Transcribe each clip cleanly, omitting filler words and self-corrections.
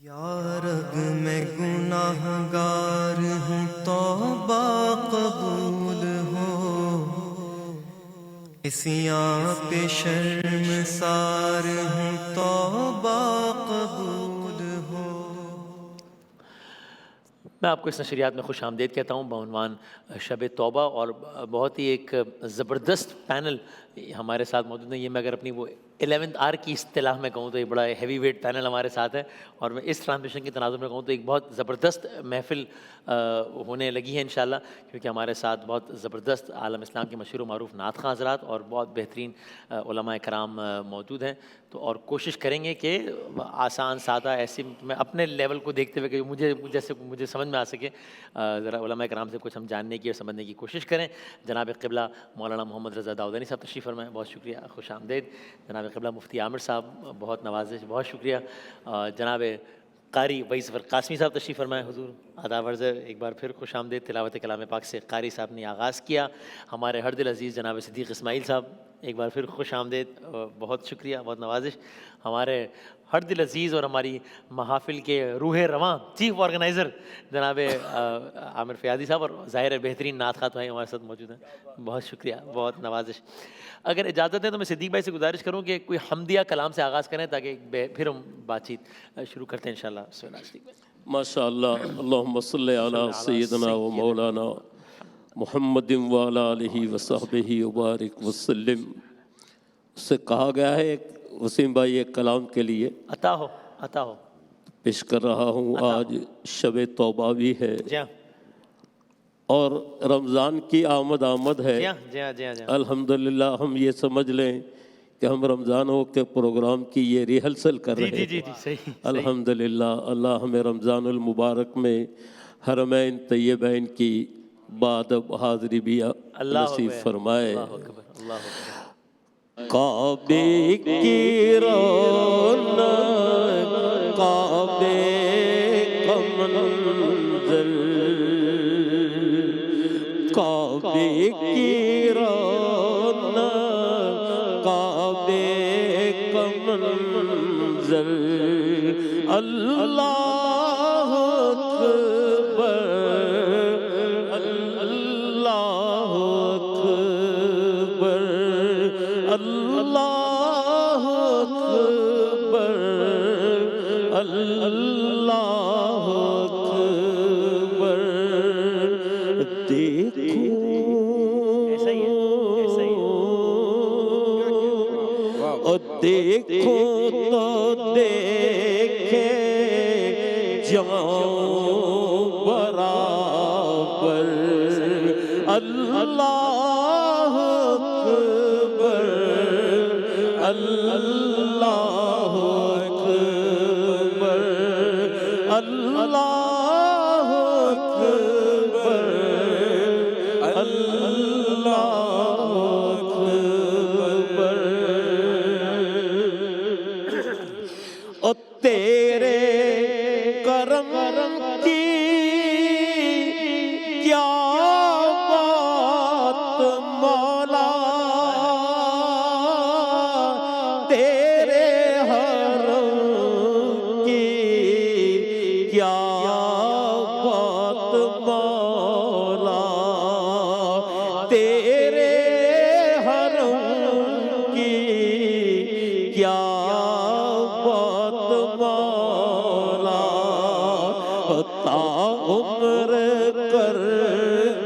یا رب میں گناہگار ہوں، توبہ قبول ہو، اسیاں پہ شرمسار ہوں، توبہ قبول ہو۔ میں آپ کو اس نشریات میں خوش آمدید کہتا ہوں بعنوان شب توبہ، اور بہت ہی ایک زبردست پینل ہمارے ساتھ موجود ہیں۔ یہ میں اگر اپنی وہ 11th آر کی اصطلاح میں کہوں تو ایک بڑا ہیوی ویٹ پینل ہمارے ساتھ ہے، اور میں اس ٹرانسمیشن کے تناظر میں کہوں تو ایک بہت زبردست محفل ہونے لگی ہے انشاءاللہ، کیونکہ ہمارے ساتھ بہت زبردست عالم اسلام کے مشہور و معروف نعت خواں حضرات اور بہت بہترین علماء کرام موجود ہیں۔ تو اور کوشش کریں گے کہ آسان سادہ ایسی میں اپنے لیول کو دیکھتے ہوئے کہ مجھے سمجھ میں آ سکے، ذرا علماء کرام سے کچھ ہم جاننے کی اور سمجھنے کی کوشش کریں۔ جناب قبلہ مولانا محمد رضا داؤدانی صاحب تشریف فرمائیں، بہت شکریہ، خوش آمدید۔ جناب قبلہ مفتی عامر صاحب، بہت نوازش، بہت شکریہ۔ جناب قاری وحید ظفر قاسمی صاحب تشریف فرمائیں، حضور آداب عرض ہے، ایک بار پھر خوش آمدید۔ تلاوت کلام پاک سے قاری صاحب نے آغاز کیا۔ ہمارے ہر دل عزیز جناب صدیق اسماعیل صاحب، ایک بار پھر خوش آمدید، بہت شکریہ، بہت نوازش۔ ہمارے ہر دل عزیز اور ہماری محافل کے روح رواں چیف آرگنائزر جناب عامر فیاضی صاحب، اور ظاہر ہے بہترین نعت خواں بھائی ہمارے ساتھ موجود ہیں، بہت شکریہ، بہت نوازش۔ اگر اجازت ہے تو میں صدیق بھائی سے گزارش کروں کہ کوئی حمدیہ کلام سے آغاز کریں تاکہ پھر ہم بات چیت شروع کرتے ہیں انشاءاللہ۔ بسم اللہ صدیق بھائی۔ ماشاء اللہ، اللہم صلی علی سیدنا و مولانا محمد وعلی آلہ وصحبہ وبارک وسلم۔ اس سے کہا گیا ہے وسیم بھائی ایک کلام کے لیے عطا ہو، عطا ہو، پیش کر رہا ہوں۔ آج شب توبہ بھی ہے جی ہاں اور رمضان کی آمد ہے۔ جی ہاں جی ہاں جی ہاں جی ہاں، الحمدللہ ہم یہ سمجھ لیں کہ ہم رمضانوں کے پروگرام کی یہ ریہرسل کر جی رہے جی ہیں۔ جی جی صحیح، الحمدللہ اللہ ہمیں رمضان المبارک میں حرمین طیبین کی بادب حاضری بھی نصیب فرمائے۔ اللہ اکبر، اللہ اکبر۔ کعبے کی رونق، کعبے کا منظر، کعبے کی رونق، کعبے کا منظر، اللہ اکبر، اللہ اکبر، اللہ اکبر، اللہ اکبر۔ دیکھو ایسا ہی ہے، ایسا ہی ہے۔ اور دیکھو تو دیکھے جاؤں برابر، اللہ اکبر، اللہ اکبر، اللہ اکبر، اللہ اکبر۔ اور تیرے کرم کی کیا بات مولا، تیرے حرم کی کیا بات مولا، تیرے حرم کی کیا بات مولا، تا عمر کر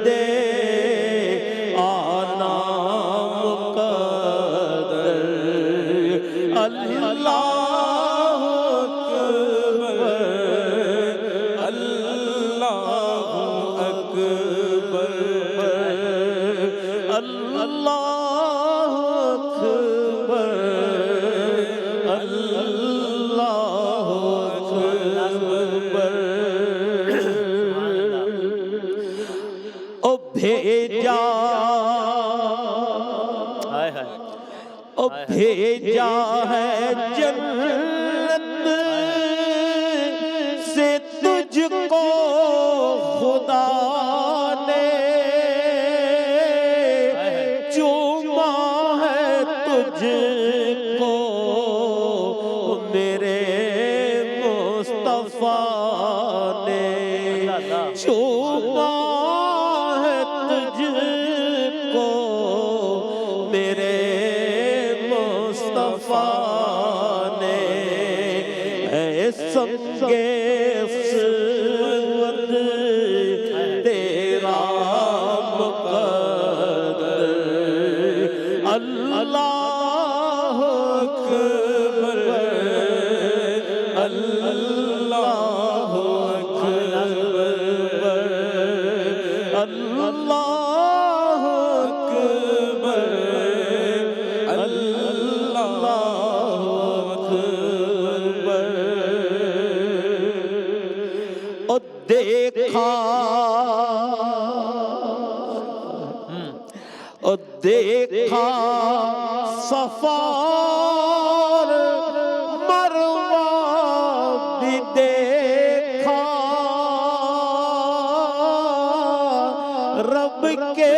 دے آنا مقدر، اللہ اکبر، اللہ اکبر، اللہ اکبر، اللہ اکبر۔ او بھیجا، ہائے ہائے، او بھیجا ہے جنت سے تجھ کو خدا نے، چوما ہے تجھ کو میرے مصطفیٰ مصطفیٰ نے چوما ہے تجھ کو میرے مصطفیٰ نے، ہے سنگے سود تیرا مقدر، اللہ اکبر اللہ اکبر اللہ اکبر اللہ اکبر۔ اور دیکھا اور دیکھا صفا اور مروہ بھی دیکھا، رب کے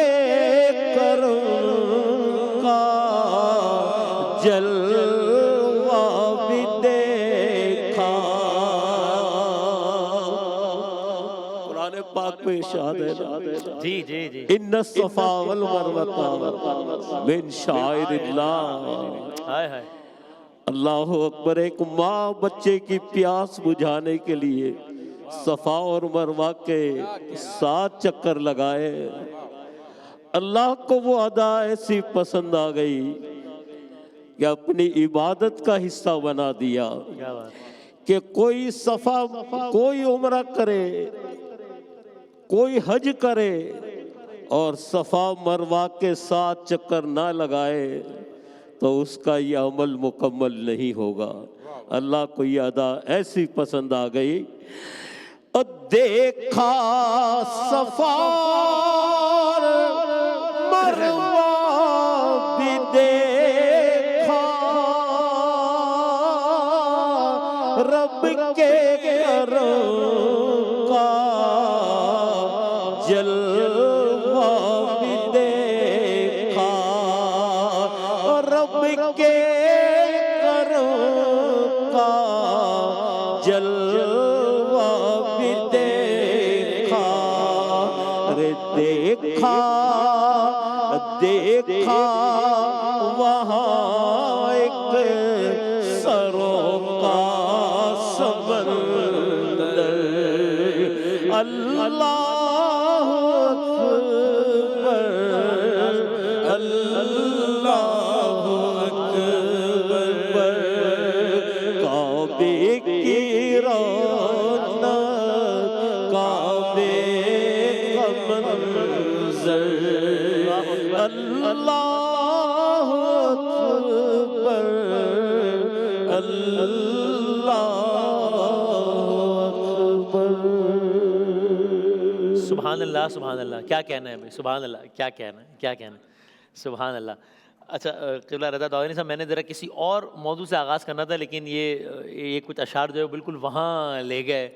کرم کا جلوہ بھی دیکھا۔ قرآن پاک میں ارشاد ہے جی جی جی، ان الصفا والمروہ من شعائر اللہ۔ ہائے ہائے، اللہ اکبر۔ ایک ماں بچے کی پیاس بجھانے کے لیے صفا اور مروہ کے 7 چکر لگائے، اللہ کو وہ ادا ایسی پسند آ گئی کہ اپنی عبادت کا حصہ بنا دیا کیا بات، کہ کوئی صفا کوئی عمرہ کرے، کوئی حج کرے اور صفا مروہ کے 7 چکر نہ لگائے تو اس کا یہ عمل مکمل نہیں ہوگا۔ اللہ کو یہ ادا ایسی پسند آ گئی۔ اور دیکھا صفا اور مروہ بھی دیکھا، رب کے کرم کا جلوہ بھی دیکھا، اور رب کے کرم کا جلوہ بھی دیکھا۔ ارے دیکھا دیکھا وہاں ایک سروں کا سمندر، اللہ اکبر اللہ اکبر۔ کعبے کی رونق، کعبے کا منظر، اللہ اکبر اللہ اکبر۔ سبحان اللہ سبحان اللہ، کیا کہنا ہے بھائی، سبحان اللہ، کیا کہنا ہے، کیا کہنا ہے، سبحان اللہ۔ اچھا قبلہ رضا داؤدی صاحب، میں نے ذرا کسی اور موضوع سے آغاز کرنا تھا، لیکن یہ کچھ اشعار جو ہے بالکل وہاں لے گئے،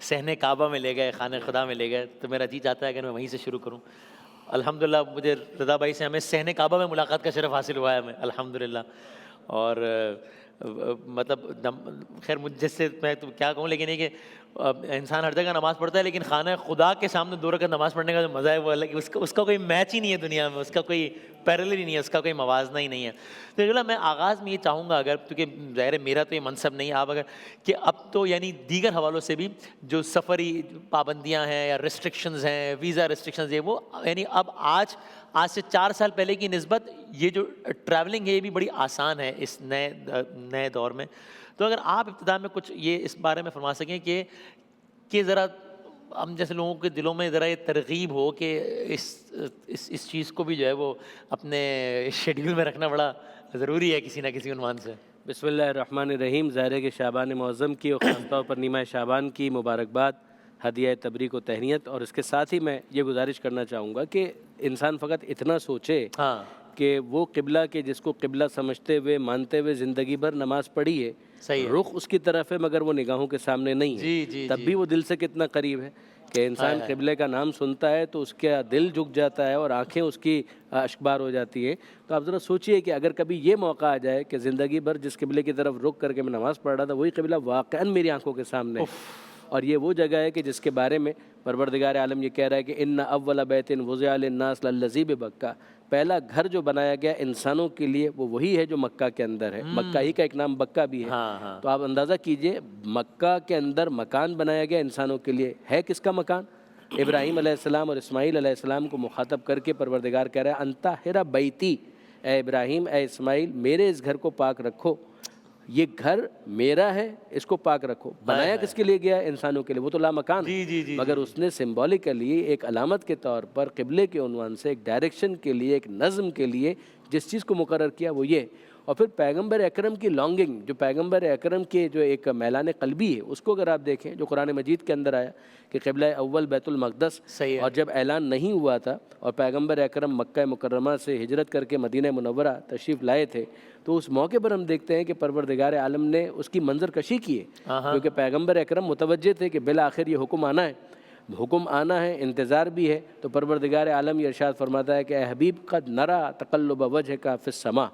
صحن کعبہ میں لے گئے، خانہ خدا میں لے گئے، تو میرا جی چاہتا ہے کہ میں وہیں سے شروع کروں۔ الحمدللہ مجھے رضا بھائی سے ہمیں صحن کعبہ میں ملاقات کا شرف حاصل ہوا ہے ہمیں، الحمدللہ۔ اور مطلب خیر مجھ سے میں تو کیا کہوں، لیکن یہ کہ انسان ہر جگہ نماز پڑھتا ہے، لیکن خانہ خدا کے سامنے 2 رکعت نماز پڑھنے کا جو مزہ ہے وہ الگ، اس کا کوئی میچ ہی نہیں ہے دنیا میں، اس کا کوئی پیرلل ہی نہیں ہے، اس کا کوئی موازنہ ہی نہیں ہے۔ تو چلو میں آغاز میں یہ چاہوں گا، اگر کیونکہ ظاہر ہے میرا تو یہ منصب نہیں ہے، آپ اگر کہ اب تو یعنی دیگر حوالوں سے بھی جو سفری پابندیاں ہیں یا ریسٹرکشنز ہیں، ویزا ریسٹرکشنز ہیں، وہ یعنی اب آج سے 4 سال پہلے کی نسبت یہ جو ٹریولنگ ہے یہ بھی بڑی آسان ہے اس نئے دور میں۔ تو اگر آپ ابتدا میں کچھ یہ اس بارے میں فرما سکیں کہ ذرا ہم جیسے لوگوں کے دلوں میں ذرا یہ ترغیب ہو کہ اس چیز کو بھی جو ہے وہ اپنے شیڈیول میں رکھنا بڑا ضروری ہے کسی نہ کسی عنوان سے۔ بسم اللہ الرحمن الرحیم۔ ظاہر ہے کہ شعبان معظم کی اور خاص طور پر نیمہ شعبان کی مبارکباد، ہدیہ تبریک و تہنیت، اور اس کے ساتھ ہی میں یہ گزارش کرنا چاہوں گا کہ انسان فقط اتنا سوچے کہ وہ قبلہ کے جس کو قبلہ سمجھتے ہوئے مانتے ہوئے زندگی بھر نماز پڑھی ہے، صحیح ہے، رخ اس کی طرف ہے مگر وہ نگاہوں کے سامنے نہیں ہے، تب بھی وہ دل سے کتنا قریب ہے کہ انسان قبلے کا نام سنتا ہے تو اس کا دل جھک جاتا ہے اور آنکھیں اس کی اشکبار ہو جاتی ہیں۔ تو آپ ذرا سوچئے کہ اگر کبھی یہ موقع آ جائے کہ زندگی بھر جس قبلے کی طرف رک کر کے میں نماز پڑھ رہا تھا وہی قبلہ واقعاً میری آنکھوں کے سامنے ہے، اور یہ وہ جگہ ہے کہ جس کے بارے میں پروردگار عالم یہ کہہ رہا ہے کہ ان اول بیت وضع للناس للذی ببکہ، پہلا گھر جو بنایا گیا انسانوں کے لیے وہ وہی ہے جو مکہ کے اندر ہے. مکہ ہی کا ایک نام بکہ بھی ہے. تو آپ اندازہ کیجئے مکہ کے اندر مکان بنایا گیا انسانوں کے لیے، ہے کس کا مکان؟ ابراہیم علیہ السلام اور اسماعیل علیہ السلام کو مخاطب کر کے پروردگار کہہ رہا ہے انطہر بیتی، اے ابراہیم اے اسماعیل میرے اس گھر کو پاک رکھو، یہ گھر میرا ہے اس کو پاک رکھو. بنایا کس کے لیے گیا ہے؟ انسانوں کے لیے. وہ تو لامکان ہے، مگر اس نے سمبولیکلی ایک علامت کے طور پر قبلے کے عنوان سے ایک ڈائریکشن کے لیے، ایک نظم کے لیے جس چیز کو مقرر کیا وہ یہ. اور پھر پیغمبر اکرم کی لانگنگ، جو پیغمبر اکرم کے جو ایک میلان قلبی ہے اس کو اگر آپ دیکھیں جو قرآن مجید کے اندر آیا کہ قبلہ اول بیت المقدس، اور جب اعلان نہیں ہوا تھا اور پیغمبر اکرم مکہ مکرمہ سے ہجرت کر کے مدینہ منورہ تشریف لائے تھے، تو اس موقع پر ہم دیکھتے ہیں کہ پروردگار عالم نے اس کی منظر کشی کی ہے، کیونکہ پیغمبر اکرم متوجہ تھے کہ بالآخر یہ حکم آنا ہے، حکم آنا ہے، انتظار بھی ہے. تو پروردگار عالم یہ ارشاد فرماتا ہے کہ اے حبیب قد نرا تقلب وجهک فی السماء،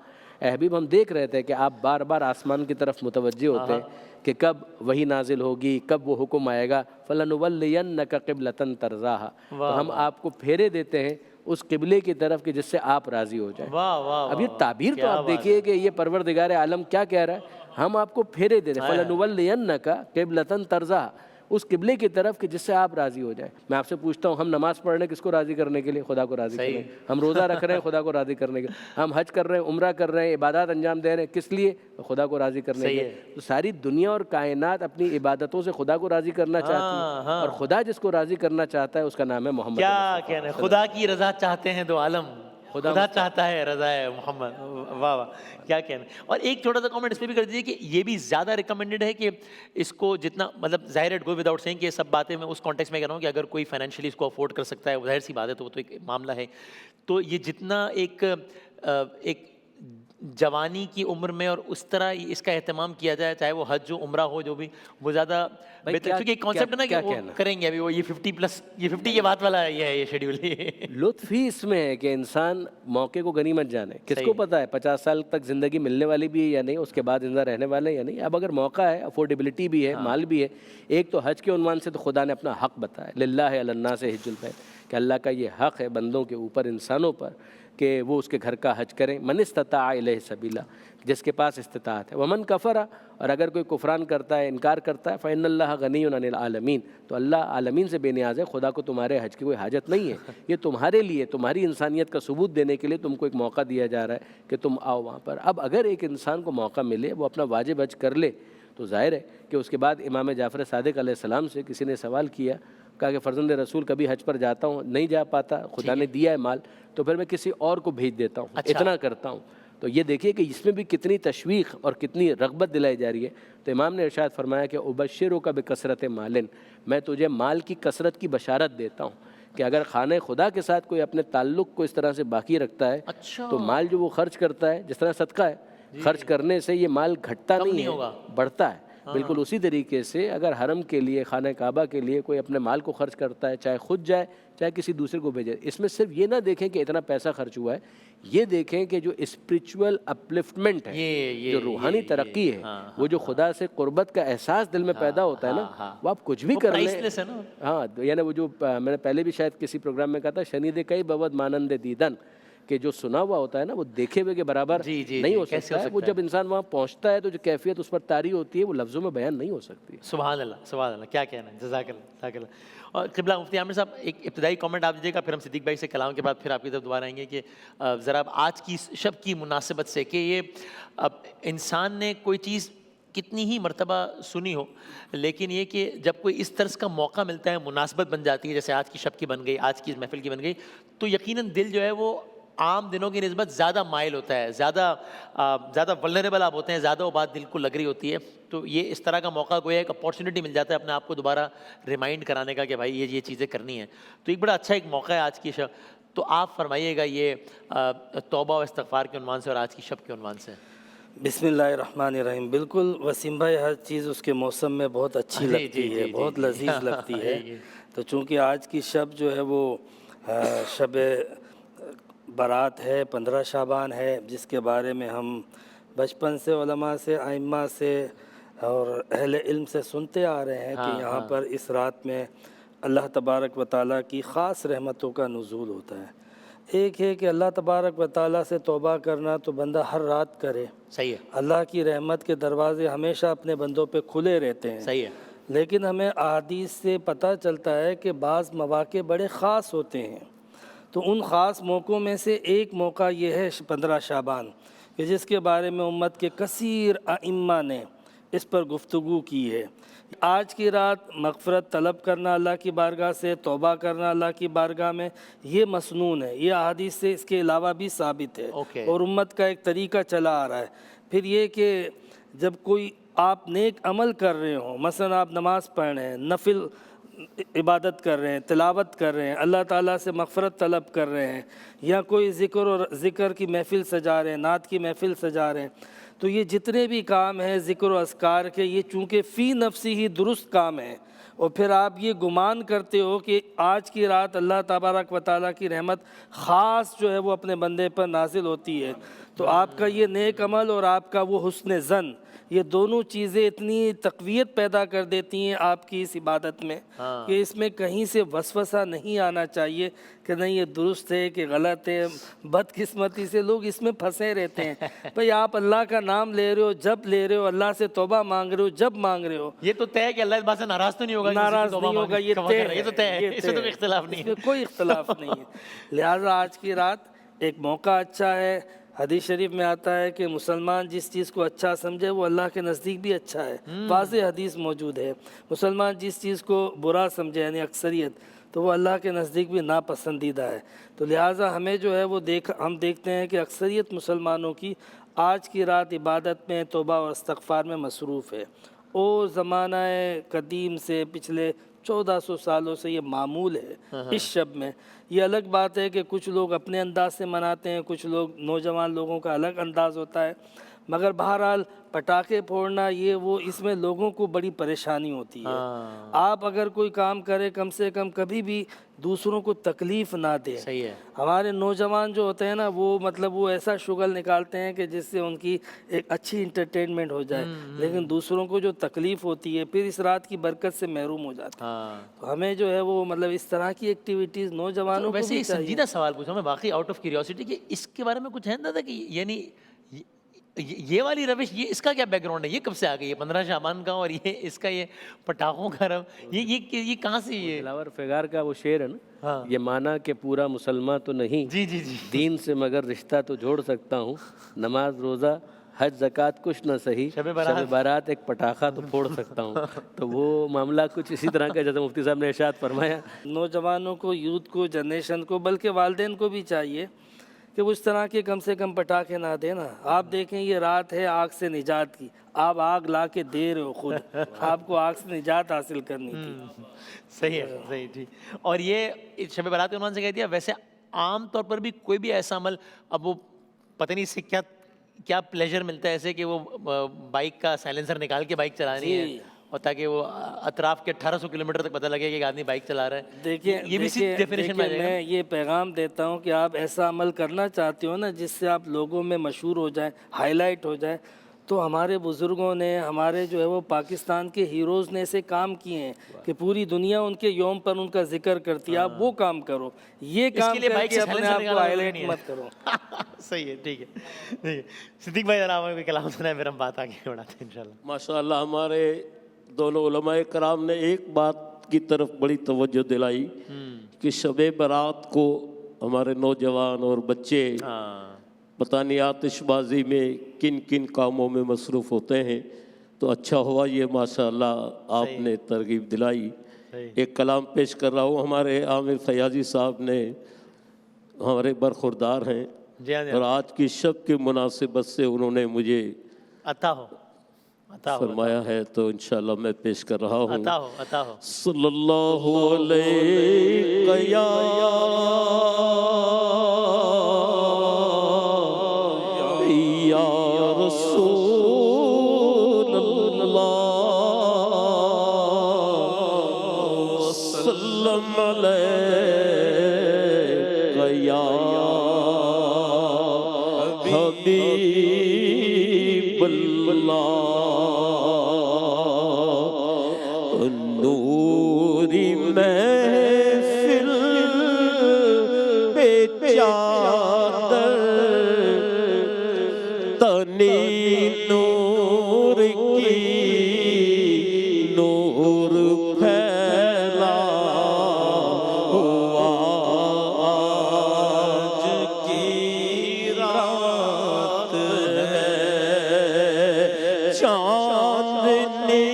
اے حبیب ہم دیکھ رہے تھے کہ آپ بار بار آسمان کی طرف متوجہ ہوتے ہیں کہ کب وہی نازل ہوگی، کب وہ حکم آئے گا. فَلَنُوَلِّيَنَّكَ قِبْلَةً تَرْضَاهَا، تو ہم آپ کو پھیرے دیتے ہیں اس قبلے کی طرف کہ جس سے آپ راضی ہو جائیں. اب یہ تعبیر تو آپ دیکھیے کہ یہ پروردگار عالم کیا کہہ رہا ہے، ہم آپ کو پھیرے دے رہے ہیں. فَلَنُوَلِّيَنَّكَ قِبْلَةً تَرْضَاهَا، اس قبلے کی طرف کہ جس سے آپ راضی ہو جائیں. میں آپ سے پوچھتا ہوں، ہم نماز پڑھ رہے ہیں کس کو راضی کرنے کے لیے؟ خدا کو راضی کرنے. ہم روزہ رکھ رہے ہیں خدا کو راضی کرنے کے لیے. ہم حج کر رہے ہیں، عمرہ کر رہے ہیں، عبادات انجام دے رہے ہیں کس لیے؟ خدا کو راضی کرنے کے لیے. تو ساری دنیا اور کائنات اپنی عبادتوں سے خدا کو راضی کرنا چاہتی ہے، اور خدا جس کو راضی کرنا چاہتا ہے اس کا نام ہے محمد. کیا کہنا ہے، خدا کی رضا چاہتے ہیں دو عالم، خدا چاہتا ہے رضا محمد. واہ واہ کیا کہنا ہے. اور ایک چھوٹا سا کامنٹ اس پہ بھی کر دیجیے کہ یہ بھی زیادہ ریکمینڈڈ ہے کہ اس کو جتنا مطلب ظاہر اٹ گو وداؤٹ سینگ کہ یہ سب باتیں میں اس کانٹیکس میں کہہ رہا ہوں کہ اگر کوئی فائنینشلی اس کو افورڈ کر سکتا ہے، ظاہر سی بات ہے تو وہ تو ایک معاملہ ہے. تو یہ جتنا ایک جوانی کی عمر میں اور اس طرح اس کا اہتمام کیا جائے، چاہے وہ حج ہو عمرہ ہو، جو بھی وہ زیادہ بہتر، کیونکہ ایک کانسیپٹ ہے نا کہ وہ کریں گے ابھی وہ یہ 50 پلس، یہ 50 کے بعد والا یہ ہے، یہ شیڈیول. لطف ہی اس میں ہے کہ انسان موقع کو غنیمت جانے. کس کو پتا ہے 50 سال تک زندگی ملنے والی بھی ہے یا نہیں، اس کے بعد زندہ رہنے والے یا نہیں. اب اگر موقع ہے، افورڈیبلٹی بھی ہے، مال بھی ہے. ایک تو حج کے عنوان سے تو خدا نے اپنا حق بتایا، للہ علی الناس حج البیت، کہ اللہ کا یہ حق ہے بندوں کے اوپر، انسانوں پر، کہ وہ اس کے گھر کا حج کریں. من استطاع الیہ سبیلا، جس کے پاس استطاعت ہے. ومن کفر، اور اگر کوئی کفران کرتا ہے، انکار کرتا ہے، فإن اللہ غنی عن العالمین، تو اللہ عالمین سے بے نیاز ہے. خدا کو تمہارے حج کی کوئی حاجت نہیں ہے. یہ تمہارے لیے، تمہاری انسانیت کا ثبوت دینے کے لیے تم کو ایک موقع دیا جا رہا ہے کہ تم آؤ وہاں پر. اب اگر ایک انسان کو موقع ملے، وہ اپنا واجب حج کر لے، تو ظاہر ہے کہ اس کے بعد امام جعفر صادق علیہ السلام سے کسی نے سوال کیا، کہا کہ فرزند رسول کبھی حج پر جاتا ہوں، نہیں جا پاتا، خدا نے دیا ہے مال، تو پھر میں کسی اور کو بھیج دیتا ہوں، اتنا کرتا ہوں. تو یہ دیکھیے کہ اس میں بھی کتنی تشویق اور کتنی رغبت دلائی جا رہی ہے. تو امام نے ارشاد فرمایا کہ ابشرک بکثرت مالن، میں تجھے مال کی کثرت کی بشارت دیتا ہوں کہ اگر خانہ خدا کے ساتھ کوئی اپنے تعلق کو اس طرح سے باقی رکھتا ہے تو مال جو وہ خرچ کرتا ہے، جس طرح صدقہ ہے، خرچ کرنے سے یہ مال گھٹتا نہیں ہے، بڑھتا ہے. بالکل اسی طریقے سے اگر حرم کے لیے، خانہ کعبہ کے لیے کوئی اپنے مال کو خرچ کرتا ہے، چاہے خود جائے چاہے کسی دوسرے کو بھیجے، اس میں صرف یہ نہ دیکھیں کہ اتنا پیسہ خرچ ہوا ہے، یہ دیکھیں کہ جو اسپریچول اپلفٹمنٹ ہے، جو روحانی ترقی ہے، وہ جو خدا سے قربت کا احساس دل میں پیدا ہوتا ہے نا، وہ آپ کچھ بھی کر لیں. ہاں، یعنی وہ جو میں نے پہلے بھی شاید کسی پروگرام میں کہا تھا، شنید کئی بود مانند دیدن، کہ جو سنا ہوا ہوتا ہے نا وہ دیکھے ہوئے کے برابر نہیں ہو سکتا ہے. وہ جب انسان وہاں پہنچتا ہے تو جو کیفیت اس پر طاری ہوتی ہے وہ لفظوں میں بیان نہیں ہو سکتی. سبحان اللہ، سبحان اللہ، کیا کہنا ہے. جزاک اللہ، جزاک اللہ. اور قبلہ مفتی عامر صاحب ایک ابتدائی کامنٹ آپ دیجیے گا، پھر ہم صدیق بھائی سے کلام کے بعد پھر آپ کی طرف دوبارہ آئیں گے کہ ذرا آج کی شب کی مناسبت سے کہ یہ انسان نے کوئی چیز کتنی ہی مرتبہ سنی ہو، لیکن یہ کہ جب کوئی اس طرز کا موقع ملتا ہے، مناسبت بن جاتی ہے، جیسے آج کی شب کی بن گئی، آج کی اس محفل کی بن گئی، تو یقیناً دل جو ہے وہ عام دنوں کی نسبت زیادہ مائل ہوتا ہے، زیادہ ولنریبل آپ ہوتے ہیں، زیادہ وہ بات دل کو لگ رہی ہوتی ہے. تو یہ اس طرح کا موقع گویا ایک اپارچونیٹی مل جاتا ہے اپنے آپ کو دوبارہ ریمائنڈ کرانے کا کہ بھائی یہ چیزیں کرنی ہیں. تو ایک بڑا اچھا ایک موقع ہے آج کی شب. تو آپ فرمائیے گا یہ توبہ و استغفار کے عنوان سے اور آج کی شب کے عنوان سے. بسم اللہ الرحمن الرحیم. بالکل وسیم بھائی، ہر چیز اس کے موسم میں بہت اچھی لگتی ہے، بہت لذیذ لگتی ہے. تو چونکہ آج کی شب جو ہے وہ شب برات ہے، 15 شعبان ہے، جس کے بارے میں ہم بچپن سے علماء سے، ائمہ سے اور اہل علم سے سنتے آ رہے ہیں کہ یہاں پر اس رات میں اللہ تبارک و تعالیٰ کی خاص رحمتوں کا نزول ہوتا ہے۔ ایک ہے کہ اللہ تبارک و تعالیٰ سے توبہ کرنا تو بندہ ہر رات کرے، صحیح ہے، اللہ کی رحمت کے دروازے ہمیشہ اپنے بندوں پہ کھلے رہتے ہیں، صحیح ہے، لیکن ہمیں احادیث سے پتہ چلتا ہے کہ بعض مواقع بڑے خاص ہوتے ہیں۔ تو ان خاص موقعوں میں سے ایک موقع یہ ہے 15 شعبان، کہ جس کے بارے میں امت کے کثیر ائمہ نے اس پر گفتگو کی ہے۔ آج کی رات مغفرت طلب کرنا اللہ کی بارگاہ سے، توبہ کرنا اللہ کی بارگاہ میں، یہ مسنون ہے، یہ احادیث سے اس کے علاوہ بھی ثابت ہے اور امت کا ایک طریقہ چلا آ رہا ہے۔ پھر یہ کہ جب کوئی آپ نیک عمل کر رہے ہوں، مثلا آپ نماز پڑھ رہے ہیں، نفل عبادت کر رہے ہیں، تلاوت کر رہے ہیں، اللہ تعالیٰ سے مغفرت طلب کر رہے ہیں، یا کوئی ذکر کی محفل سجا رہے ہیں، نعت کی محفل سجا رہے ہیں، تو یہ جتنے بھی کام ہیں ذکر و اذکار کے، یہ چونکہ فی نفسی ہی درست کام ہیں، اور پھر آپ یہ گمان کرتے ہو کہ آج کی رات اللہ تبارک و تعالیٰ کی رحمت خاص جو ہے وہ اپنے بندے پر نازل ہوتی ہے، تو آپ کا یہ نیک عمل اور آپ کا وہ حسن ظن، یہ دونوں چیزیں اتنی تقویت پیدا کر دیتی ہیں آپ کی اس عبادت میں کہ اس میں کہیں سے وسوسہ نہیں آنا چاہیے کہ نہیں یہ درست ہے کہ غلط ہے۔ بدقسمتی سے لوگ اس میں پھنسے رہتے ہیں۔ بھئی آپ اللہ کا نام لے رہے ہو، جب لے رہے ہو، اللہ سے توبہ مانگ رہے ہو، جب مانگ رہے ہو، یہ تو طے ہے کہ اللہ اس بات سے ناراض تو نہیں ہوگا، ناراض نہیں ہوگا، یہ طے ہے، یہ تو طے ہے، اس میں تو کوئی اختلاف نہیں اس میں کوئی اختلاف نہیں ہے۔ لہٰذا آج کی رات ایک موقع اچھا ہے۔ حدیث شریف میں آتا ہے کہ مسلمان جس چیز کو اچھا سمجھے وہ اللہ کے نزدیک بھی اچھا ہے، واضح حدیث موجود ہے۔ مسلمان جس چیز کو برا سمجھے، یعنی اکثریت، تو وہ اللہ کے نزدیک بھی ناپسندیدہ ہے۔ تو لہٰذا ہمیں جو ہے وہ ہم دیکھتے ہیں کہ اکثریت مسلمانوں کی آج کی رات عبادت میں، توبہ اور استغفار میں مصروف ہے، اور زمانہ قدیم سے پچھلے 1400 سالوں سے یہ معمول ہے اس شب میں۔ یہ الگ بات ہے کہ کچھ لوگ اپنے انداز سے مناتے ہیں، کچھ لوگ نوجوان لوگوں کا الگ انداز ہوتا ہے، مگر بہرحال پٹاخے پھوڑنا یہ وہ اس میں لوگوں کو بڑی پریشانی ہوتی ہے۔ آپ اگر کوئی کام کرے کم سے کم کبھی بھی دوسروں کو تکلیف نہ دے۔ صحیح ہے۔ ہمارے نوجوان جو ہوتے ہیں نا وہ ایسا شغل نکالتے ہیں کہ جس سے ان کی ایک اچھی انٹرٹینمنٹ ہو جائے، لیکن دوسروں کو جو تکلیف ہوتی ہے پھر اس رات کی برکت سے محروم ہو جاتے ہیں۔ تو ہمیں جو ہے وہ اس طرح کی ایکٹیویٹیز نوجوانوں کو ویسے بھی ایک چاہیے۔ سنجیدہ سوال پوچھا میں واقعی آؤٹ آف کیوریوسٹی کہ اس کے بارے میں کچھ ہے نا کہ یعنی یہ والی روش، یہ اس کا کیا بیک گراؤنڈ ہے، یہ کب سے آ گئی ہے 15 شعبان کا، اور یہ اس کا یہ پٹاخوں کا یہ کہاں سے یہ دلاور فگار کا وہ شعر ہے نا، یہ مانا کہ پورا مسلمان تو نہیں، جی جی جی دین سے مگر رشتہ تو جوڑ سکتا ہوں، نماز روزہ حج زکوٰۃ کچھ نہ صحیح، شب بارات ایک پٹاخہ تو پھوڑ سکتا ہوں۔ تو وہ معاملہ کچھ اسی طرح کا جیسے مفتی صاحب نے ارشاد فرمایا۔ نوجوانوں کو، یوتھ کو، جنریشن کو، بلکہ والدین کو بھی چاہیے کہ وہ اس طرح کے کم سے کم پٹاخے نہ دیں نا۔ آپ دیکھیں یہ رات ہے آگ سے نجات کی، آپ آگ لا کے دے رہے ہو خود، آپ کو آگ سے نجات حاصل کرنی تھی۔ صحیح ہے، صحیح ٹھیک۔ اور یہ شب برات کے عنوان سے کہہ دیا، ویسے عام طور پر بھی کوئی بھی ایسا عمل، اب وہ پتہ نہیں اس سے کیا پلیجر ملتا ہے، ایسے کہ وہ بائک کا سائلنسر نکال کے بائک چلانی ہے، اور تاکہ وہ اطراف کے 1800 کلومیٹر تک پتہ لگے کہ ایک آدمی بائک چلا رہا ہے۔ دیکھیں یہ بھی اسی ڈیفینیشن میں میں یہ پیغام دیتا ہوں کہ آپ ایسا عمل کرنا چاہتے ہو نا جس سے آپ لوگوں میں مشہور ہو جائیں، ہائی لائٹ ہو جائے، تو ہمارے بزرگوں نے، ہمارے جو ہے وہ پاکستان کے ہیروز نے ایسے کام کیے ہیں کہ پوری دنیا ان کے یوم پر ان کا ذکر کرتی ہے۔ آپ وہ کام کرو، یہ کام کر کے اپنے آپ کو ہائی لائٹ مت کرو۔ صحیح ہے، ٹھیک ہے، ٹھیک ہے۔ صدیق بھائی ذرا ہمیں کوئی کلام سنائیں، پھر ہم بات آگے بڑھاتے ہیں انشاءاللہ۔ ماشاءاللہ ہمارے دونوں علماء کرام نے ایک بات کی طرف بڑی توجہ دلائی کہ شب برات کو ہمارے نوجوان اور بچے پتہ نہیں آتش بازی میں کن کن کاموں میں مصروف ہوتے ہیں، تو اچھا ہوا یہ ماشاءاللہ آپ نے ترغیب دلائی۔ ایک کلام پیش کر رہا ہوں، ہمارے عامر فیاضی صاحب نے ہمارے برخوردار ہیں، اور آج کی شب کی مناسبت سے انہوں نے مجھے عطا ہو فرمایا ہے، تو انشاءاللہ میں پیش کر رہا ہوں۔ عطا ہو۔ صلی اللہ علیہ یا رسول اللہ، سلم علیہ یا حبیب اللہ، پوری محفل پہ چادر تنی نور کی نور پھیلا ہوا آج کی رات ہے چاندنی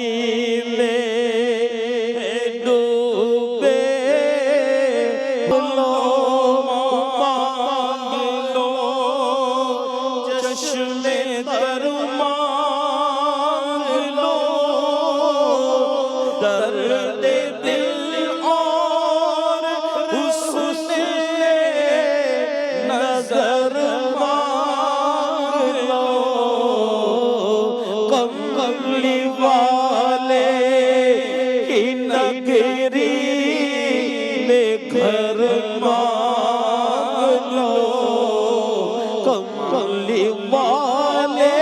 میں ڈوبے لو مانگ لو چشم تر مانگ لو درد دل اور حسن نظر مانگ لو کملی والے کی نگری میں گھر مانگ لو کملی والے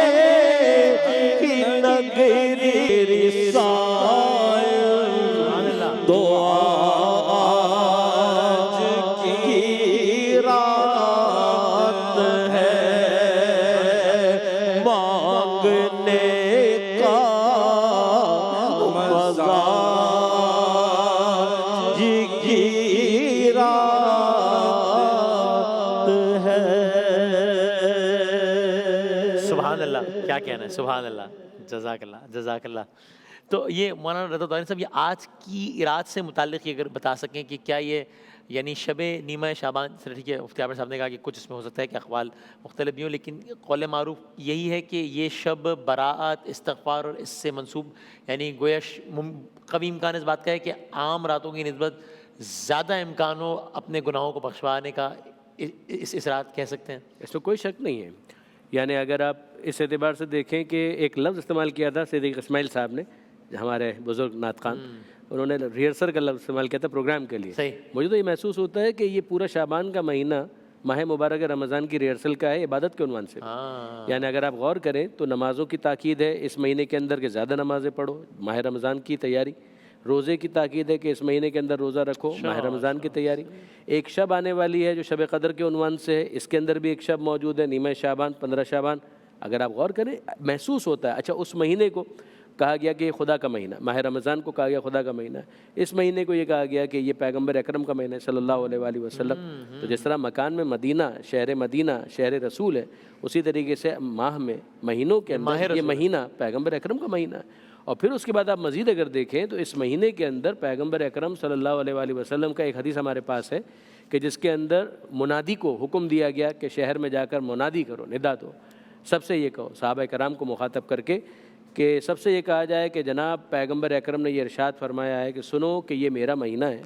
کی نگری رسائل دعا آج کی رات ہے مانگنے کا مزہ کی رات ہے سبحان اللہ، کیا کہنا ہے، سبحان اللہ، جزاک اللہ، جزاک اللہ۔ تو یہ مولانا رضا دورانی صاحب، یہ آج کی رات سے متعلق یہ اگر بتا سکیں کہ کیا یہ یعنی شب نیمہ شعبان، ٹھیک ہے مفتی عامر صاحب نے کہا کہ کچھ اس میں ہو سکتا ہے کہ اقوال مختلف بھی ہوں، لیکن قول معروف یہی ہے کہ یہ شب براءت، استغفار اور اس سے منسوب، یعنی گویا قوی امکان اس بات کا ہے کہ عام راتوں کی نسبت زیادہ امکان ہو اپنے گناہوں کو بخشوانے کا، اس رات کہہ سکتے ہیں؟ اس میں کوئی شک نہیں ہے۔ یعنی اگر آپ اس اعتبار سے دیکھیں کہ ایک لفظ استعمال کیا تھا صدیق اسماعیل صاحب نے، ہمارے بزرگ نعت خوان، انہوں نے ریہرسل کا لفظ استعمال کیا تھا پروگرام کے لیے۔ صحیح۔ مجھے تو یہ محسوس ہوتا ہے کہ یہ پورا شعبان کا مہینہ ماہ مبارک رمضان کی ریہرسل کا ہے، عبادت کے عنوان سے۔ یعنی اگر آپ غور کریں تو نمازوں کی تاکید ہے اس مہینے کے اندر کہ زیادہ نمازیں پڑھو، ماہ رمضان کی تیاری۔ روزے کی تاکید ہے کہ اس مہینے کے اندر روزہ رکھو، ماہ رمضان کی تیاری۔ ایک شب آنے والی ہے جو شب قدر کے عنوان سے ہے، اس کے اندر بھی ایک شب موجود ہے، نیمہ شعبان، 15 شعبان۔ اگر آپ غور کریں محسوس ہوتا ہے اچھا اس مہینے کو کہا گیا کہ یہ خدا کا مہینہ، ماہ رمضان کو کہا گیا خدا کا مہینہ، اس مہینے کو یہ کہا گیا کہ یہ پیغمبر اکرم کا مہینہ ہے صلی اللہ علیہ وآلہ وسلم۔ تو جس طرح مکان میں مدینہ، شہر رسول ہے، اسی طریقے سے ماہ میں، مہینوں کے اندر یہ مہینہ پیغمبر اکرم کا مہینہ ہے۔ اور پھر اس کے بعد آپ مزید اگر دیکھیں تو اس مہینے کے اندر پیغمبر اکرم صلی اللہ علیہ وآلہ وسلم کا ایک حدیث ہمارے پاس ہے کہ جس کے اندر منادی کو حکم دیا گیا کہ شہر میں جا کر منادی کرو، ندا دو، سب سے یہ کہو، صحابہ کرام کو مخاطب کر کے، کہ سب سے یہ کہا جائے کہ جناب پیغمبر اکرم نے یہ ارشاد فرمایا ہے کہ سنو کہ یہ میرا مہینہ ہے،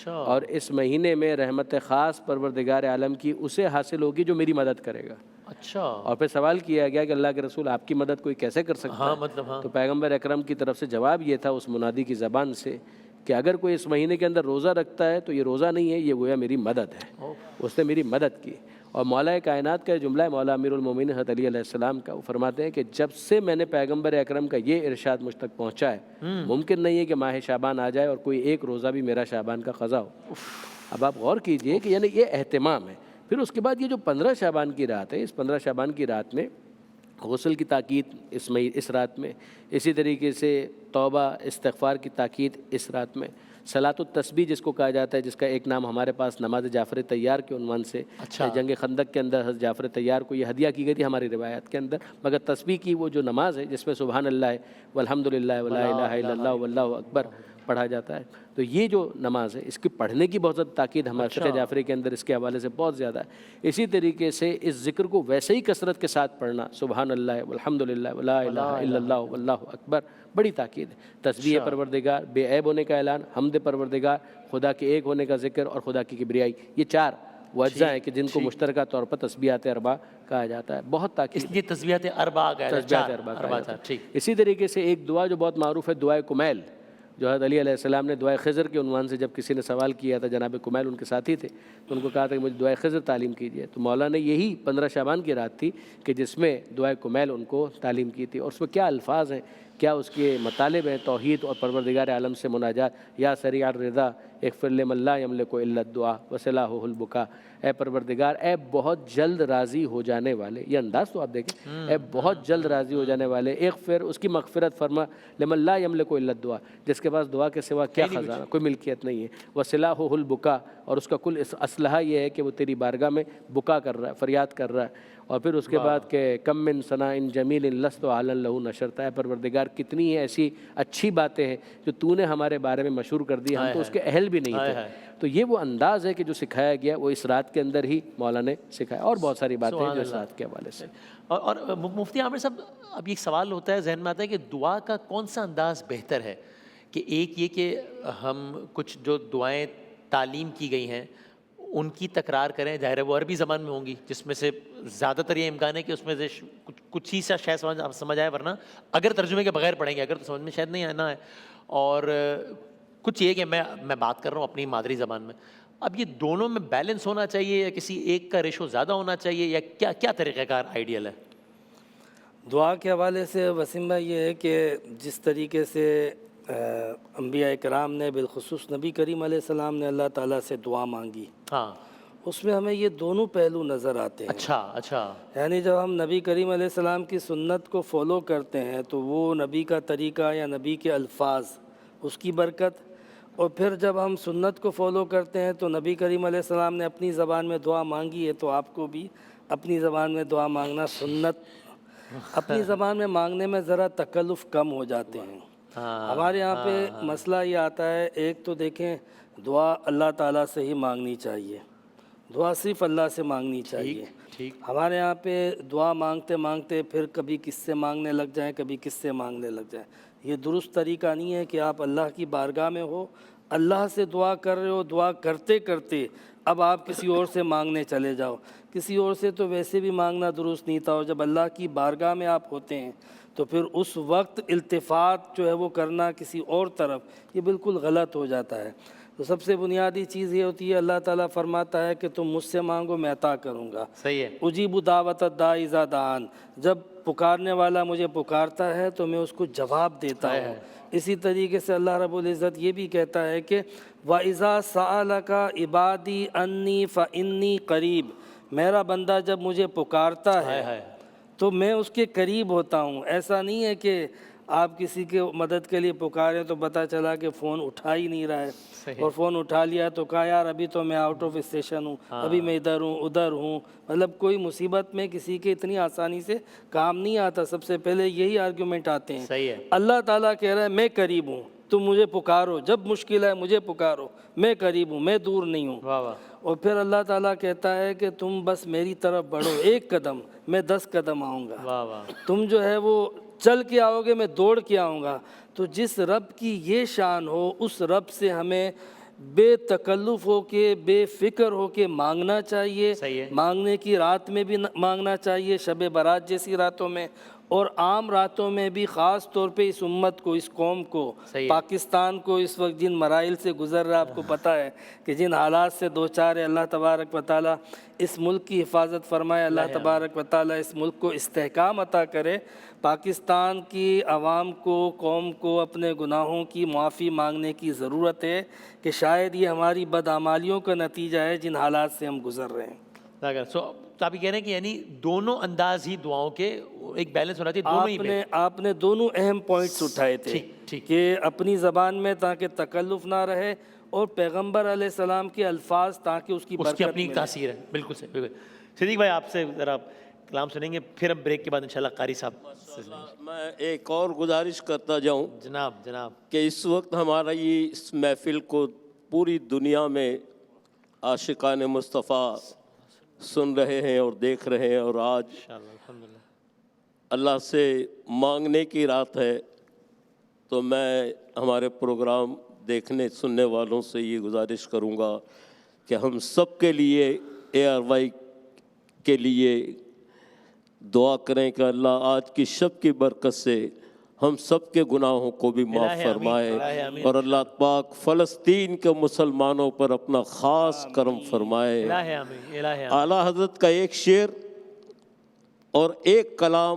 اور اس مہینے میں رحمت خاص پروردگار عالم کی اسے حاصل ہوگی جو میری مدد کرے گا۔ اچھا۔ اور پھر سوال کیا گیا کہ اللہ کے رسول آپ کی مدد کوئی کیسے کر سکتا ہے؟ تو پیغمبر اکرم کی طرف سے جواب یہ تھا اس منادی کی زبان سے کہ اگر کوئی اس مہینے کے اندر روزہ رکھتا ہے تو یہ روزہ نہیں ہے، یہ گویا میری مدد ہے، اس نے میری مدد کی۔ اور مولا کائنات کا جملہ ہے مولا امیر المومنین حضرت علی علیہ السلام کا، وہ فرماتے ہیں کہ جب سے میں نے پیغمبر اکرم کا یہ ارشاد مجھ تک پہنچا ہے، ممکن نہیں ہے کہ ماہ شعبان آ جائے اور کوئی ایک روزہ بھی میرا شعبان کا قضا ہو۔ اب آپ غور کیجئے کہ یعنی یہ اہتمام ہے۔ پھر اس کے بعد یہ جو 15 شعبان کی رات ہے، اس 15 شعبان کی رات میں غسل کی تاکید اس رات میں، اسی طریقے سے توبہ استغفار کی تاکید اس رات میں، صلاۃ التسبیح جس کو کہا جاتا ہے، جس کا ایک نام ہمارے پاس نماز جعفر طیار کے عنوان سے، جنگ خندق کے اندر حضرت جعفر طیار کو یہ ہدیہ کی گئی تھی ہماری روایات کے اندر، مگر تسبیح کی وہ جو نماز ہے جس میں سبحان اللہ والحمد للہ ولا الہ الا اللہ واللہ اکبر پڑھا جاتا ہے، تو یہ جو نماز ہے اس کی پڑھنے کی بہت زیادہ تاکید ہمارے فقہ جعفری کے اندر اس کے حوالے سے بہت زیادہ ہے۔ اسی طریقے سے اس ذکر کو ویسے ہی کثرت کے ساتھ پڑھنا، سبحان اللہ والحمد للہ ولا الہ الا اللہ واللہ اکبر، بڑی تاکید ہے۔ تسبیح پروردگار، بے عیب ہونے کا اعلان، حمد پروردگار، خدا کے ایک ہونے کا ذکر اور خدا کی کبریائی، یہ 4 وہ اجزاء ہیں کہ جن کو مشترکہ طور پر تسبیحات اربع کہا جاتا ہے، بہت تاکید، اس لیے تسبیحات اربع کہا جاتا ہے۔ ٹھیک۔ اسی طریقے سے ایک دعا جو بہت معروف ہے، دعائے کمیل، جو حضرت علی علیہ السلام نے دعائے خضر کے عنوان سے جب کسی نے سوال کیا تھا، جناب کمیل ان کے ساتھی تھے، تو ان کو کہا تھا کہ مجھے دعائے خضر تعلیم کیجیے، تو مولا نے یہی 15 شعبان کی رات تھی کہ جس میں دعائے کمیل ان کو تعلیم کی تھی، اور اس میں کیا الفاظ ہیں کیا اس کے مطالب ہیں توحید اور پروردگار عالم سے مناجات، یا سریع الرضا اغفر لمن لا یملک الا الدعاء وصلاحہ البکا، اے پروردگار اے بہت جلد راضی ہو جانے والے، یہ انداز تو آپ دیکھیں، اے بہت جلد راضی ہو جانے والے، اغفر اس کی مغفرت فرما، لمن لا یملک الا الدعاء جس کے پاس دعا کے سوا کیا خزانہ، کوئی ملکیت نہیں ہے، وصلاحہ البکا اور اس کا کل اسلحہ یہ ہے کہ وہ تیری بارگاہ میں بکا کر رہا ہے، فریاد کر رہا ہے، اور پھر اس کے بعد کہ کم من ثناء جمیل لست علی لہ نشرتا، ہے پروردگار کتنی ایسی اچھی باتیں ہیں جو تو نے ہمارے بارے میں مشہور کر دی، ہم تو اس کے اہل بھی نہیں تھے۔ تو یہ وہ انداز ہے کہ جو سکھایا گیا وہ اس رات کے اندر ہی مولا نے سکھایا، اور بہت ساری باتیں ہیں جو اس رات کے حوالے سے۔ اور مفتی عامر صاحب، اب ایک سوال ہوتا ہے ذہن میں آتا ہے کہ دعا کا کون سا انداز بہتر ہے؟ کہ ایک یہ کہ ہم کچھ جو دعائیں تعلیم کی گئی ہیں ان کی تکرار کریں، ظاہر ہے وہ عربی زبان میں ہوں گی، جس میں سے زیادہ تر یہ امکان ہے کہ اس میں سے کچھ ہی سا شاید سمجھ آئے، ورنہ اگر ترجمے کے بغیر پڑھیں گے اگر تو سمجھ میں شاید نہیں آنا ہے، اور کچھ یہ کہ میں بات کر رہا ہوں اپنی مادری زبان میں۔ اب یہ دونوں میں بیلنس ہونا چاہیے یا کسی ایک کا ریشو زیادہ ہونا چاہیے، یا کیا طریقہ کار آئیڈیل ہے؟ دعا کے حوالے سے وسیم بھائی یہ ہے کہ جس طریقے سے انبیاء کرام نے، بالخصوص نبی کریم علیہ السلام نے اللہ تعالیٰ سے دعا مانگی، ہاں، اس میں ہمیں یہ دونوں پہلو نظر آتے ہیں۔ اچھا یعنی جب ہم نبی کریم علیہ السلام کی سنت کو فالو کرتے ہیں تو وہ نبی کا طریقہ یا نبی کے الفاظ، اس کی برکت، اور پھر جب ہم سنت کو فالو کرتے ہیں تو نبی کریم علیہ السلام نے اپنی زبان میں دعا مانگی ہے تو آپ کو بھی اپنی زبان میں دعا مانگنا سنت، اپنی زبان میں مانگنے میں ذرا تکلف کم ہو جاتے ہیں۔ ہمارے یہاں پہ مسئلہ یہ آتا ہے، ایک تو دیکھیں دعا اللہ تعالیٰ سے ہی مانگنی چاہیے، دعا صرف اللہ سے مانگنی چاہیے۔ ہمارے یہاں پہ دعا مانگتے مانگتے پھر کبھی کس سے مانگنے لگ جائیں، کبھی کس سے مانگنے لگ جائیں۔ یہ درست طریقہ نہیں ہے کہ آپ اللہ کی بارگاہ میں ہو، اللہ سے دعا کر رہے ہو، دعا کرتے کرتے اب آپ کسی اور سے مانگنے چلے جاؤ۔ کسی اور سے تو ویسے بھی مانگنا درست نہیں تھا، اور جب اللہ کی بارگاہ میں آپ ہوتے ہیں تو پھر اس وقت التفات جو ہے وہ کرنا کسی اور طرف، یہ بالکل غلط ہو جاتا ہے۔ تو سب سے بنیادی چیز یہ ہوتی ہے، اللہ تعالیٰ فرماتا ہے کہ تم مجھ سے مانگو میں عطا کروں گا۔ صحیح ہے۔ اجیب دعوت الداعی اذا دعان، جب پکارنے والا مجھے پکارتا ہے تو میں اس کو جواب دیتا ہوں۔ اسی طریقے سے اللہ رب العزت یہ بھی کہتا ہے کہ وَإِذَا سَأَلَكَ عِبَادِي أَنِّي فَإِنِّي قریب، میرا بندہ جب مجھے پکارتا ہے تو میں اس کے قریب ہوتا ہوں۔ ایسا نہیں ہے کہ آپ کسی کے مدد کے لیے پکارے تو پتہ چلا کہ فون اٹھا ہی نہیں رہا ہے، اور فون اٹھا لیا تو کہا یار ابھی تو میں آؤٹ آف اسٹیشن ہوں، ابھی میں ادھر ہوں ادھر ہوں۔ مطلب کوئی مصیبت میں کسی کے اتنی آسانی سے کام نہیں آتا، سب سے پہلے یہی آرگیومنٹ آتے ہیں۔ صحیح ہے۔ اللہ تعالیٰ کہہ رہا ہے میں قریب ہوں، تم مجھے پکارو، جب مشکل ہے مجھے پکارو، میں قریب ہوں، میں دور نہیں ہوں۔ اور پھر اللہ تعالیٰ کہتا ہے کہ تم بس میری طرف بڑھو ایک قدم، میں 10 قدم آؤں گا۔ تم جو ہے وہ چل کے آؤ گے، میں دوڑ کے آؤں گا۔ تو جس رب کی یہ شان ہو، اس رب سے ہمیں بے تکلف ہو کے، بے فکر ہو کے مانگنا چاہیے۔ مانگنے کی رات میں بھی مانگنا چاہیے، شب برات جیسی راتوں میں، اور عام راتوں میں بھی، خاص طور پہ اس امت کو، اس قوم کو، پاکستان کو اس وقت جن مراحل سے گزر رہا ہے، آپ کو پتہ ہے کہ جن حالات سے دو چار ہے، اللہ تبارک و تعالیٰ اس ملک کی حفاظت فرمائے، اللہ تبارک و تعالیٰ اس ملک کو استحکام عطا کرے۔ پاکستان کی عوام کو، قوم کو اپنے گناہوں کی معافی مانگنے کی ضرورت ہے کہ شاید یہ ہماری بدعمالیوں کا نتیجہ ہے جن حالات سے ہم گزر رہے ہیں۔ تو آپ یہ کہہ رہے ہیں کہ یعنی دونوں انداز ہی دعاؤں کے ایک بیلنس ہونا چاہیے، دونوں ہی آپ نے دونوں اہم پوائنٹس اٹھائے تھے کہ اپنی زبان میں تاکہ تکلف نہ رہے، اور پیغمبر علیہ السلام کے الفاظ تاکہ اس کی برکت اپنی تاثیر ہے۔ بالکل صحیح، بالکل۔ صدیق بھائی آپ سے ذرا کلام سنیں گے، پھر ہم بریک کے بعد انشاءاللہ قاری صاحب۔ میں ایک اور گزارش کرتا جاؤں جناب کہ اس وقت ہمارا یہ اس محفل کو پوری دنیا میں عاشقان مصطفیٰ سن رہے ہیں اور دیکھ رہے ہیں، اور آج اللہ سے مانگنے کی رات ہے، تو میں ہمارے پروگرام دیکھنے سننے والوں سے یہ گزارش کروں گا کہ ہم سب کے لیے ARY کے لیے دعا کریں کہ اللہ آج کی شب کی برکت سے ہم سب کے گناہوں کو بھی معاف فرمائے، اور اللہ پاک فلسطین کے مسلمانوں پر اپنا خاص کرم فرمائے۔ اعلیٰ حضرت کا ایک شعر اور ایک کلام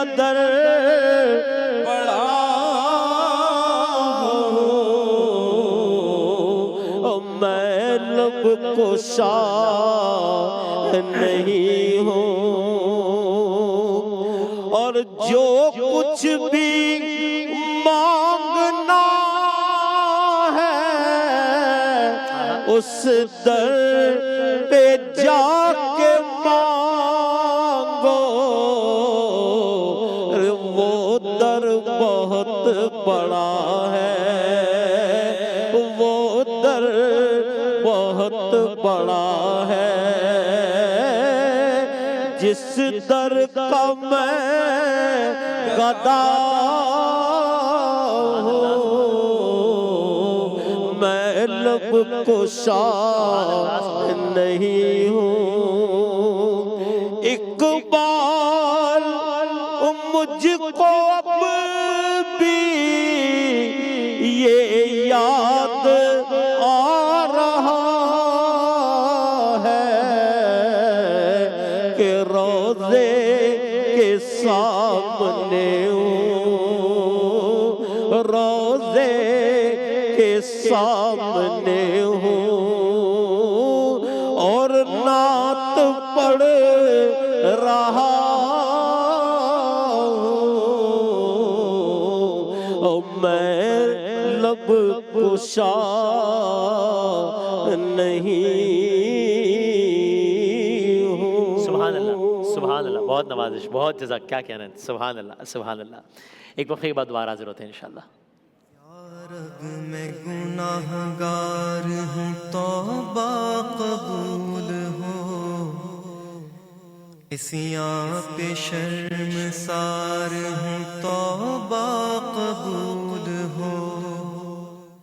قدر بڑا ہوں، میں لب کشا نہیں ہوں، اور جو کچھ بھی مانگنا ہے اس در پہ جا کے مانگو، وہ در بہت بڑا ہے، وہ در بہت بڑا ہے، جس در کا میں گدا ہوں، میں لب کشا نہیں ہوں۔ اقبال مجھ کو اب بھی یہ یاد آ رہا ہے کہ روضے کے سامنے ہوں، روضے کے سامنے ہوں، اور نعت پڑھ رہا ہوں، میں لب کشا نہیں ہوں۔ سبحان اللہ، سبحان اللہ، بہت نوازش، بہت جزاک، کیا کہنا ہے، سبحان اللہ، سبحان اللہ۔ ایک وقفے کے بعد دوبارہ حاضر ہوتے ہیں انشاءاللہ۔ رب میں گناہ گار ہوں، توبہ قبول ہو، اسیاں پہ شرمسار ہوں، توبہ